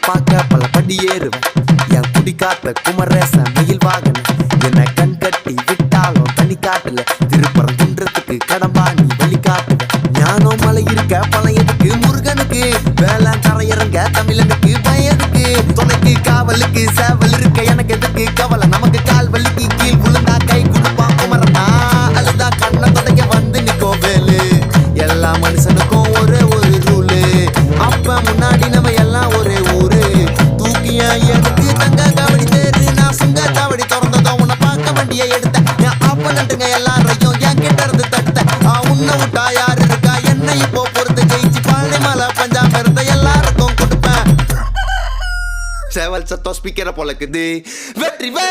பார்க்க பல படி ஏறுவேன். என் குடி காத்த குமரேசன் மயில் வாகன என்ன கண் கட்டி விட்டாலும் தனி காட்டுல திருப்பரங்குன்றத்துக்கு கடம்பா நீ வழி காட்டுவேன். ஞானம் மலை இருக்க பழையதுக்கு முருகனுக்கு வேலை கரையிறங்க தமிழனுக்கு பயதுக்கு துணைக்கு காவலுக்கு சேவல் இருக்க எனக்கு எதுக்கு கவலை நமக்கு கால் வலிக்கு கீழ் விழுந்தா கை கொடுப்பா குமரனா அழுதா கண்ணை தொடங்க வந்து நிக்கோ வேலு. எல்லா மனுஷனுக்கும் ஒரே ஒரு ரூலு அப்ப முன்னாடி நம்ம எல்லாம் ஒரே ஊரு தூக்கிய எனக்கு தங்க காவடி தேரு நான் சுங்க காவடி திறந்ததோ உன்னை பார்க்க வண்டியை எடுத்தேன் என் அப்ப நட்டுங்க எல்லாரையும் என் கிட்ட இருந்து தடுத்தேன் உன்னை விட்டா யாரு இருக்கா என்ன இப்போ பொறுத்து ஜெயிச்சு பாண்டி மலை பஞ்சாப் இருந்த எல்லாருக்கும் கொடுப்பேன். சேவல் சத்தம் ஸ்பீக்கரை பொழக்குது வெற்றி வே